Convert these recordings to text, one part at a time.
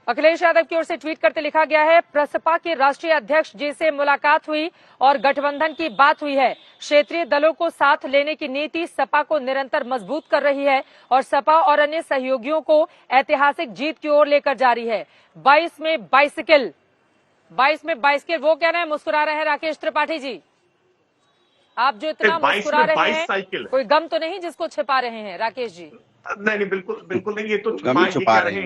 अखिलेश यादव की ओर से ट्वीट करते लिखा गया है, प्रसपा के राष्ट्रीय अध्यक्ष जी से मुलाकात हुई और गठबंधन की बात हुई है। क्षेत्रीय दलों को साथ लेने की नीति सपा को निरंतर मजबूत कर रही है और सपा और अन्य सहयोगियों को ऐतिहासिक जीत की ओर लेकर जा रही है। 22 में बाइसिकल, वो कह रहे हैं, मुस्कुरा रहे हैं राकेश त्रिपाठी जी। आप जो इतना मुस्कुरा रहे हैं, कोई गम तो नहीं जिसको छिपा रहे हैं राकेश जी? नहीं, बिल्कुल नहीं, ये तो छुपा रहे हैं।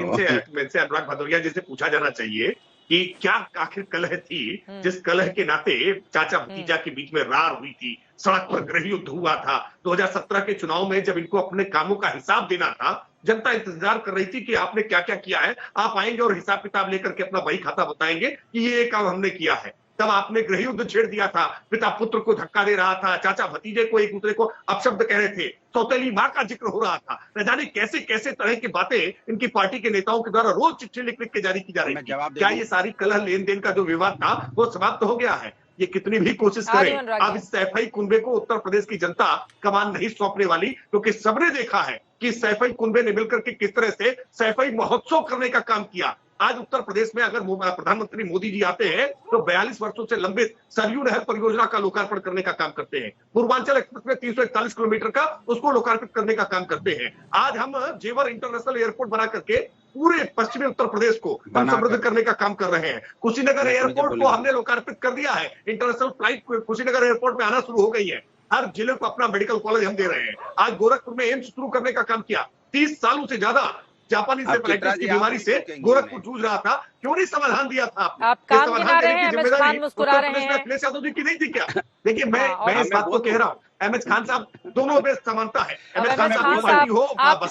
इनसे अनुराग भदौरिया जी से पूछा जाना चाहिए कि क्या आखिर कलह थी, जिस कलह के नाते चाचा भतीजा के बीच में रार हुई थी, सड़क पर गृह युद्ध हुआ था। 2017 के चुनाव में जब इनको अपने कामों का हिसाब देना था, जनता इंतजार कर रही थी कि आपने क्या क्या किया है, आप आएंगे और हिसाब किताब लेकर के अपना बही खाता बताएंगे कि ये काम हमने किया है। तब आपने गृह युद्ध छेड़ दिया था, पिता पुत्र को धक्का दे रहा था, चाचा भतीजे को एक दूसरे को अपशब्द कह रहे थे, सौतेली मां का जिक्र हो रहा था। न जाने कैसे कैसे तरह की बातें इनकी पार्टी के नेताओं के द्वारा रोज चिट्ठी लिख लिख के जारी की जा रही थी। क्या ये सारी कलह लेन देन का जो विवाद था वो समाप्त हो गया है? ये कितनी भी कोशिश करें, अब इस सैफई कुनबे को उत्तर प्रदेश की जनता कमान नहीं सौंपने वाली, क्योंकि सबने देखा है कि सैफई कुनबे ने मिलकर के किस तरह से सैफई महोत्सव करने का काम किया। आज उत्तर प्रदेश में अगर प्रधानमंत्री मोदी जी आते हैं तो 42 वर्षों से लंबित सरयू नहर परियोजना का लोकार्पण करने का काम करते हैं। पूर्वांचल एक्सप्रेस में 341 किलोमीटर का उसको लोकार्पित करने का काम करते हैं। आज हम जेवर इंटरनेशनल एयरपोर्ट बना करके पूरे पश्चिमी उत्तर प्रदेश को हम समृद्ध करने का काम कर रहे हैं। कुशीनगर एयरपोर्ट को हमने लोकार्पित कर दिया है। इंटरनेशनल फ्लाइट कुशीनगर एयरपोर्ट में आना शुरू हो गई है। हर जिले को अपना मेडिकल कॉलेज हम दे रहे हैं। आज गोरखपुर में एम्स शुरू करने का काम किया। 30 सालों से ज्यादा जापानी सेफेलाइटिस की बीमारी से गोरखपुर जूझ रहा था, क्यों नहीं समाधान दिया था आपने? आप काम गिना रहे हैं, एमएच खान मुस्कुरा रहे हैं। अखिलेश यादव जी की नहीं थी क्या? देखिए, मैं इस बात को कह रहा हूँ, एमएच खान साहब दोनों में समानता है। एमएच खान साहब की पार्टी हो, आपको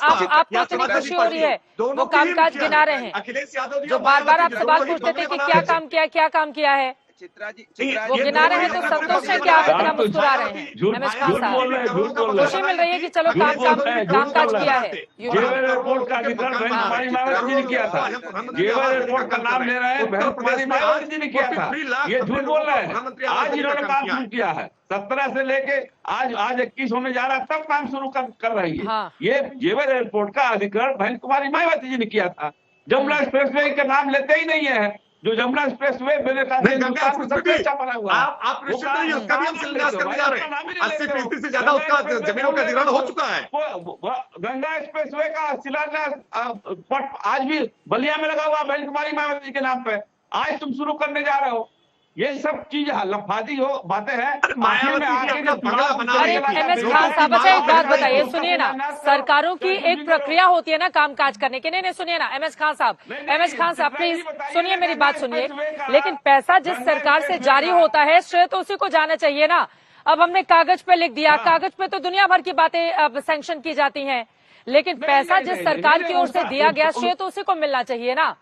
इतनी खुशी हो रही है, वो कामकाज गिना रहे हैं। अखिलेश यादव जी जो बार बार आप सवाल पूछते थे कि क्या काम किया है, चित्रा जी वो गिना रहे हैं, तो संतोष है कि आप इतना मुस्कुरा रहे हैं? एमएच खान साहब, खुशी मिल रही है कि चलो कामकाज किया है। जेवर एयरपोर्ट का अधिग्रहण बहन कुमारी मायावती जी ने किया था। जेवर एयरपोर्ट का नाम ले रहे हैं, बहन कुमारी मायावती जी ने किया था। ये झूठ बोल रहे हैं। आज इन्होंने काम शुरू किया है, 17 से लेके आज 21 होने जा रहा है, तब काम शुरू कर रही है। ये जेवर एयरपोर्ट का अधिग्रहण बहन कुमारी मायावती जी ने किया था। जमुना एक्सप्रेसवे का नाम लेते ही नहीं है। जो जमुना एक्सप्रेसवे मेरे साथ सबसे अच्छा बना हुआ है, आप उसका भी हम शिलान्यास करने जा रहे हैं। 80-35 से ज्यादा उसका जमीनों का अधिग्रहण हो चुका है। गंगा एक्सप्रेसवे का शिलान्यास आज भी बलिया में लगा हुआ बहन कुमारी मायावती के नाम पे। आज तुम शुरू करने जा रहे हो। ये सब चीज लफाजी हो बातें हैं। अरे एमएच खान साहब, अच्छा एक बात बताइए, सुनिए ना, सरकारों की एक प्रक्रिया होती है ना कामकाज करने की। नहीं सुनिए ना एमएच खान साहब, प्लीज सुनिए, मेरी बात सुनिए। लेकिन पैसा जिस सरकार से जारी होता है, श्रेय तो उसी को जाना चाहिए ना। अब हमने कागज पे लिख दिया, कागज पे तो दुनिया भर की बातें अब सैंक्शन की जाती हैं, लेकिन पैसा जिस सरकार की ओर से दिया गया, श्रेय तो उसी को मिलना चाहिए ना।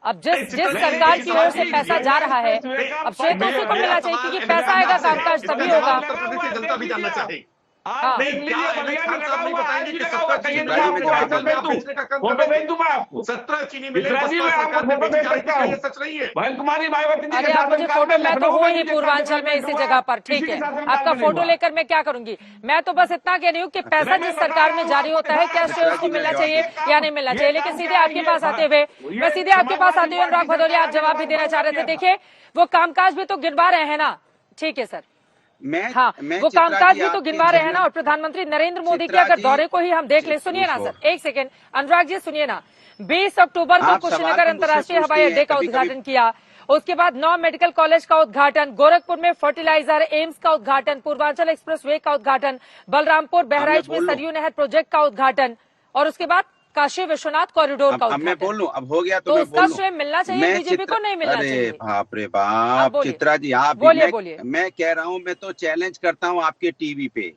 अब जिस सरकार की ओर से पैसा जा रहा है, अब श्रेय तो उसी को मिलना चाहिए, क्योंकि पैसा आएगा कामकाज तभी होगा। जनता भी जानना चाहिए। फोटो भेज दूं मैं आपको। 17 चीनी सच नहीं है बहन कुमारी मायावती। अरे आप मुझे फोटो, मैं तो हूँ ही पूर्वांचल में इसी जगह पर, ठीक है, आपका फोटो लेकर मैं क्या करूंगी? मैं तो बस इतना कह रही हूँ कि पैसा जिस सरकार में जारी होता है, क्या श्रेय उसको मिलना चाहिए या नहीं मिलना चाहिए। लेकिन सीधे आपके पास आते हुए अनुराग भदौरिया, आप जवाब भी देना चाह रहे थे। देखिए, वो कामकाज भी तो गिनवा रहे हैं ना, ठीक है सर, वो कामकाज भी तो गिनवा रहे हैं ना। और प्रधानमंत्री नरेंद्र मोदी के अगर दौरे को ही हम देख ले, सुनिए ना सर, एक सेकेंड अनुराग जी सुनिए ना। 20 अक्टूबर को कुशीनगर अंतर्राष्ट्रीय हवाई अड्डे का उद्घाटन किया, उसके बाद 9 मेडिकल कॉलेज का उद्घाटन, गोरखपुर में फर्टिलाइजर, एम्स का उद्घाटन, पूर्वांचल एक्सप्रेसवे का उद्घाटन, बलरामपुर बहराइच में सरयू नहर प्रोजेक्ट का उद्घाटन, और उसके बाद काशी विश्वनाथ कॉरिडोर का उद्घाटन। मैं बोल लूं, अब हो गया तो मैं उसका श्रेय मिलना चाहिए बीजेपी को, नहीं मिलना चाहिए? बाप रे बाप, चित्रा जी आप बोलिए। मैं कह रहा हूं, मैं तो चैलेंज करता हूं आपके टीवी पे,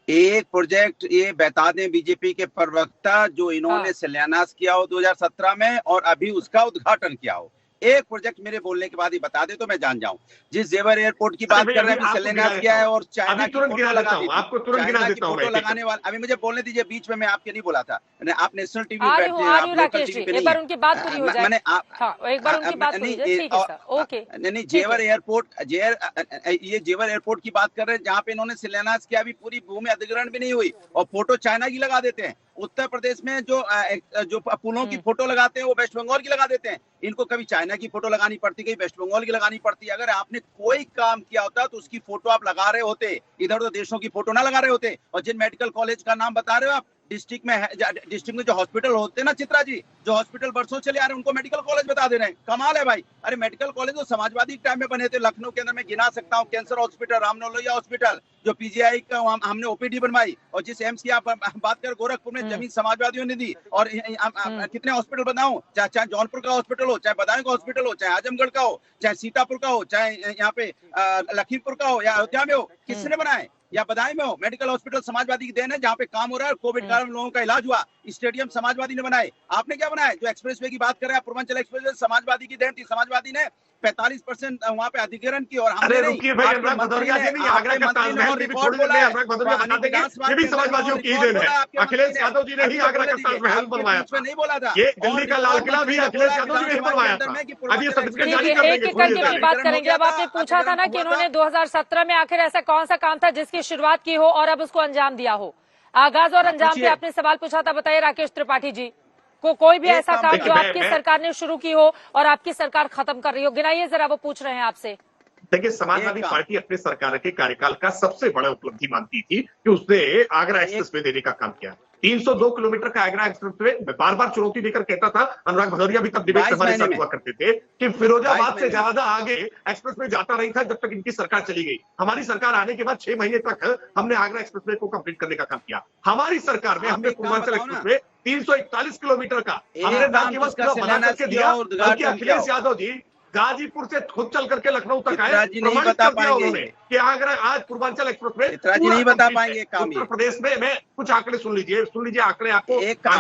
एक प्रोजेक्ट ये बता दें बीजेपी के प्रवक्ता जो इन्होंने शिलान्यास किया हो 2017 में और अभी उसका उद्घाटन किया हो। एक प्रोजेक्ट मेरे बोलने के बाद ही बता दे तो मैं जान जाऊं। जिस जेवर एयरपोर्ट की बात कर रहे हैं, शिलान्यास किया है, और चाइना की फोटो लगा दी, आपको तुरंत गिना देता हूं, फोटो लगाने वाला। अभी मुझे बोलने दीजिए, बीच में मैं आपके नहीं बोला था। आप नेशनल टीवी बैठते हैं, आप लोकल टीवी पे नहीं। एक बार उनकी बात पूरी हो जाए। मैंने एक बार उनकी बात पूरी हो जाए, सर, ओके। नहीं, जेवर एयरपोर्ट, ये जेवर एयरपोर्ट की बात कर रहे हैं जहाँ पे इन्होंने शिलान्यास किया, अभी पूरी भूमि अधिग्रहण भी नहीं हुई और फोटो चाइना की लगा देते हैं। उत्तर प्रदेश में जो पुलों की फोटो लगाते हैं वो वेस्ट बंगाल की लगा देते हैं। इनको कभी चाइना की फोटो लगानी पड़ती, कभी वेस्ट बंगाल की लगानी पड़ती। अगर आपने कोई काम किया होता तो उसकी फोटो आप लगा रहे होते, इधर उधर देशों की फोटो ना लगा रहे होते। और जिन मेडिकल कॉलेज का नाम बता रहे हो आप, डिस्ट्रिक्ट में जो हॉस्पिटल होते हैं ना चित्रा जी, जो हॉस्पिटल बरसों चले आ रहे हैं, उनको मेडिकल कॉलेज बता दे रहे हैं। कमाल है भाई। अरे मेडिकल कॉलेज तो समाजवादी टाइम में बने थे। लखनऊ के अंदर मैं गिना सकता हूँ, कैंसर हॉस्पिटल, रामनोलैया हॉस्पिटल, जो पीजीआई का हमने ओपीडी बनवाई। और जिस एम्स की आप बात कर, गोरखपुर में जमीन समाजवादियों ने दी। और कितने हॉस्पिटल बनाओ, चाहे जौनपुर का हॉस्पिटल हो, चाहे बदायूं का हॉस्पिटल हो, चाहे आजमगढ़ का हो, चाहे सीतापुर का हो, चाहे यहाँ पे लखीमपुर का हो या अयोध्या में हो, किसने बनाए? या बदायूं में हो, मेडिकल हॉस्पिटल समाजवादी की देन है, जहाँ पे काम हो रहा है। कोविड काल में लोगों का इलाज हुआ, स्टेडियम समाजवादी ने बनाए। आपने क्या बनाया? जो एक्सप्रेसवे की बात कर रहे हैं, पूर्वांचल एक्सप्रेसवे समाजवादी की देन थी। समाजवादी ने 45% वहाँ पे अधिग्रहण की। और अरे रुकिए भाई, अनुराग भदौरिया जी नहीं, आगरा का ताजमहल भी छोड़ देंगे, अनुराग भदौरिया बता देंगे ये भी समाजवादियों की देन है। अखिलेश यादव जी ने ही आगरा का ताजमहल बनवाया था, नहीं बोला था। ये दिल्ली का लाल किला भी अखिलेश यादव जी ने ही बनवाया था। अब ये सर्टिफिकेट जारी कर एक देंगे एक करके अपनी बात करेंगे। अब आपने पूछा था ना कि इन्होंने 2017 में आखिर ऐसा कौन सा काम था जिसकी शुरुआत की हो और अब उसको अंजाम दिया हो। आगाज और अंजाम पे आपने सवाल पूछा था, बताइए राकेश त्रिपाठी जी को कोई भी ऐसा काम जो आपकी सरकार ने शुरू की हो और आपकी सरकार खत्म कर रही हो, गिनाइए जरा, वो पूछ रहे हैं आपसे। देखिए, समाजवादी पार्टी अपने सरकार के कार्यकाल का सबसे बड़ा उपलब्धि मानती थी कि उसने आगरा एक्सप्रेसवे देने का काम किया। 302 किलोमीटर का आगरा एक्सप्रेसवे बार बार चुनौती देकर कहता था, अनुराग भदौरिया भी तब डिबेट हमारे साथ हुआ करते थे कि फिरोजाबाद से ज्यादा आगे एक्सप्रेसवे जाता नहीं था जब तक इनकी सरकार चली गई। हमारी सरकार आने के बाद 6 महीने तक हमने आगरा एक्सप्रेसवे को कंप्लीट करने का काम किया। हमारी सरकार में हमने पूर्वांचल एक्सप्रेसवे 341 किलोमीटर का हमने न केवल पूरा बना करके दिया, बल्कि अखिलेश यादव जी गाजीपुर से खुद चल करके लखनऊ तक आए, प्रमाणित कर दिया उन्होंने कि आगरा आज पूर्वांचल एक्सप्रेसवे नहीं बता पाएंगे। उत्तर प्रदेश में, मैं कुछ आंकड़े सुन लीजिए आंकड़े आपको एक काम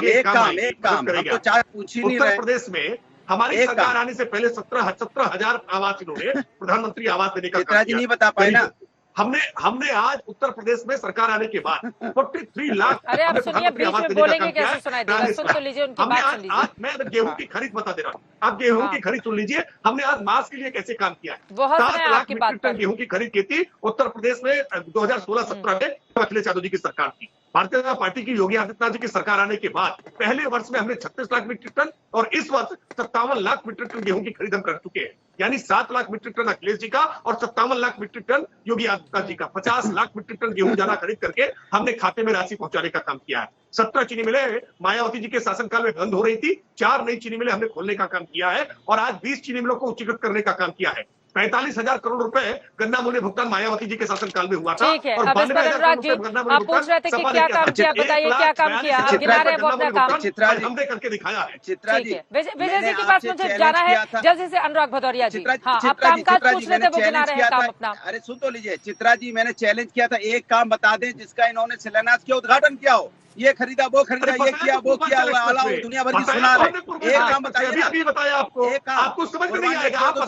उत्तर प्रदेश में हमारी सरकार आने से पहले 17,000 आवास इन्होंने प्रधानमंत्री आवास देने का काम किया। नहीं बता पाए ना। हमने आज उत्तर प्रदेश में सरकार आने के बाद 43 लाख। अरे आप सुनिए, बीच में बोलेंगे कैसे सुनाई देगा? सुन तो लीजिए उनकी बात, सुन लीजिए। आज मैं गेहूं की खरीद बता दे रहा हूँ, आप गेहूं की खरीद सुन लीजिए। हमने आज मास्क के लिए कैसे काम किया, बहुत 7 लाख मीट्रिक टन गेहूं की खरीद की थी उत्तर प्रदेश में 2016-17 में अखिलेश यादव जी की सरकार थी। भारतीय जनता पार्टी की योगी आदित्यनाथ जी की सरकार आने के बाद पहले वर्ष में हमने 36 लाख मीट्रिक टन और इस वर्ष 57 लाख मीट्रिक टन गेहूं की खरीद हम कर चुके हैं। यानी 7 लाख मीट्रिक टन अखिलेश जी का और 57 लाख मीट्रिक टन योगी आदित्यनाथ जी का, 50 लाख मीट्रिक टन गेहूं ज्यादा खरीद करके हमने खाते में राशि पहुंचाने का काम किया है। 17 चीनी मिलें मायावती जी के शासनकाल में बंद हो रही थी, 4 नई चीनी मिलें हमने खोलने का काम किया है और आज 20 चीनी मिलों को उच्चीकृत करने का काम किया है। 45,000 करोड़ रुपए गन्ना मूल्य भुगतान मायावती जी के शासनकाल में हुआ था। ठीक है, अब इस पर अनुराग जी आप पूछ रहे थे कि क्या काम किया, बताइए क्या काम किया? आप गिना रहे हैं वो अपना काम, हमने करके दिखाया है। चित्रा जी, विजय जी के पास मुझे जाना है जल्दी से। अनुराग भदौरिया जी, हाँ, आप कामकाज पूछ रहे थे, वो गिना रहे हैं काम अपना। अरे सुन तो लीजिए चित्रा जी, मैंने चैलेंज किया था, एक काम बता दें जिसका इन्होंने शिलान्यास किया, उद्घाटन किया हो। ये खरीदा, वो खरीदा, ये किया, वो किया, दुनिया भर की सुना रहे। एक काम बताइए, अभी बताया आपको, आपको समझ में नहीं आएगा। आप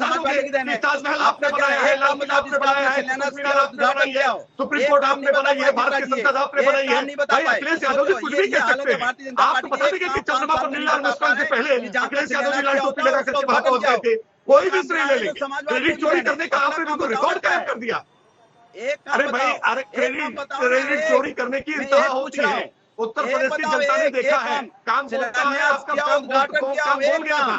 ताजमहल आपने बनाया है, लाल किला आपने बनाया है, सुप्रीम कोर्ट आपने बनाई है, भारत की संसद आपने बनाई है। भाई अखिलेश यादव जी कुछ भी कह सकते हैं। आपको बता देंगे कि चंद्रमा पर नीलाल मुस्कान से पहले अखिलेश यादव जी लाल टोपी लगा करके वहां पहुंच गए थे। कोई भी श्रेय ले लेंगे। क्रेडिट चोरी करने का आपने भी तो रिकॉर्ड कायम कर दिया। अरे भाई, अरे क्रेडिट चोरी करने की इंतहा होती है। उत्तर प्रदेश की जनता ने देखा है, काम बोलता है, आपका काम बोल गया था।